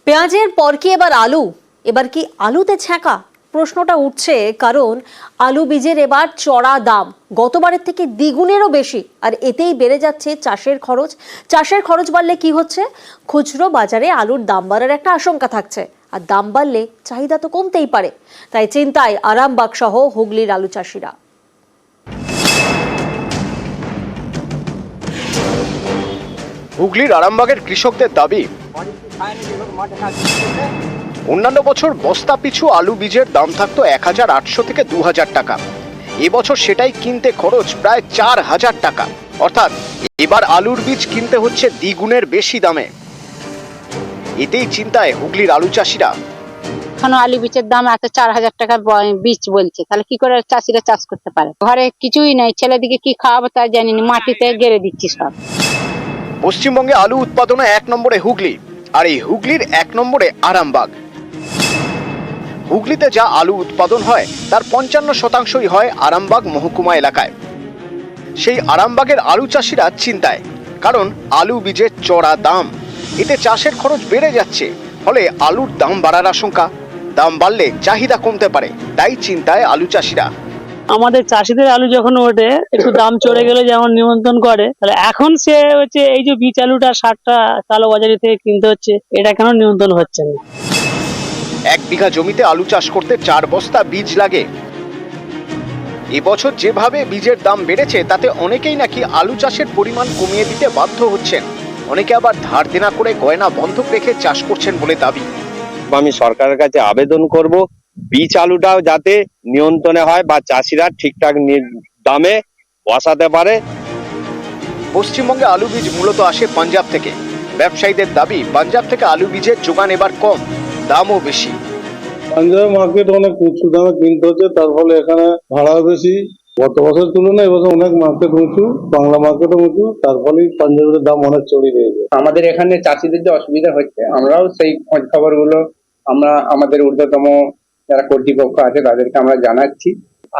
পেঁয়াজের পর কি এবার আলু? এবার কি আলুতে ছ্যাঁকা? প্রশ্নটা উঠছে কারণ আলু বীজের এবার চড়া দাম, গতবারের থেকে দ্বিগুণেরও বেশি। আর এতেই বেড়ে যাচ্ছে চাষের খরচ। চাষের খরচ বাড়লে কি হচ্ছে? খুচরো বাজারে আলুর দাম বাড়ার একটা আশঙ্কা থাকছে, আর দাম বাড়লে চাহিদা তো কমতেই পারে। তাই চিন্তায় আরামবাগ সহ হুগলির আলু চাষিরা। হুগলির আরামবাগের কৃষকদের দাবি, অন্যান্য বছর বস্তা পিছু আলু বীজের দাম থাকতো 1800 থেকে 2000 টাকা। এবছর সেটাই কিনতে খরচ প্রায় 4000 টাকা। অর্থাৎ এবার আলুর বীজ কিনতে হচ্ছে দ্বিগুণের বেশি দামে। এতেই চিন্তায় হুগলির আলু চাষিরা। এখন আলু বীজের দাম এত 4000 টাকা বীজ বলছে, তাহলে কি করে চাষিরা চাষ করতে পারে? ঘরে কিছুই নাই, ছেলেদিকে কি খাওয়াবো তা জানি না, মাটিতে গেড়ে দিচ্ছি সব। পশ্চিমবঙ্গে আলু উৎপাদনে 1 নম্বরে হুগলি, আর এই হুগলির 1 নম্বরে আরামবাগ। হুগলিতে যা আলু উৎপাদন হয় তার 55% হয় আরামবাগ মহকুমা এলাকায়। সেই আরামবাগের আলু চাষিরা চিন্তায়, কারণ আলু বীজের চড়া দাম, এতে চাষের খরচ বেড়ে যাচ্ছে। ফলে আলুর দাম বাড়ার আশঙ্কা, দাম বাড়লে চাহিদা কমতে পারে। তাই চিন্তায় আলু চাষিরা। আমাদের চাষিদের আলু যখন ওঠে একটু দাম চড়ে গেলে যেমন নিয়ন্ত্রণ করে, তাহলে এখন সে হচ্ছে এই যে বীজ আলুটা 60টা কালোবাজারি থেকে কিনতে হচ্ছে, এটা কেন নিয়ন্ত্রণ হচ্ছে না? 1 বিঘা জমিতে আলু চাষ করতে 4 বস্তা বীজ লাগে। এবছর যেভাবে বীজের দাম বেড়েছে তাতে অনেকেই নাকি আলু চাষের পরিমাণ কমিয়ে দিতে বাধ্য হচ্ছেন। অনেকে আবার ধার দেনা করে গয়না বন্ধক রেখে চাষ করছেন বলে দাবি। আমি সরকারের কাছে আবেদন করব, বীজ আলুটাও যাতে নিয়ন্ত্রণে হয় বা চাষিরা ঠিকঠাক দামে বসাতে পারে। পশ্চিমবঙ্গে আলু বীজ মূলত আসে পাঞ্জাব থেকে। ব্যবসায়ীদের দাবি, পাঞ্জাব থেকে আলু বীজের যোগান এবার কম, দামও বেশি। পাঞ্জাব মার্কেট অনেক উঁচু দামে কিনতে হচ্ছে, তার ফলে এখানে ভাড়াও বেশি। গত বছরের তুলনায় এবছর অনেক মার্কেট উঁচু, বাংলা মার্কেটও উঁচু, তার ফলে পাঞ্জাবের দাম অনেক চড়ে গিয়েছে। আমাদের এখানে চাষিদের যে অসুবিধা হচ্ছে, আমরাও সেই খোঁজ খবরগুলো আমরা আমাদের ঊর্ধ্বতম যারা কর্তৃপক্ষ আছে তাদেরকে আমরা জানাচ্ছি।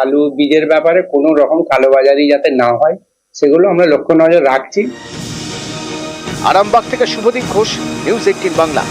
আলু বীজের ব্যাপারে কোনো রকম কালোবাজারি যাতে না হয় সেগুলো আমরা লক্ষ্য নজর রাখছি। আরামবাগ থেকে শুভদীপ ঘোষ, নিউজ 18 বাংলা।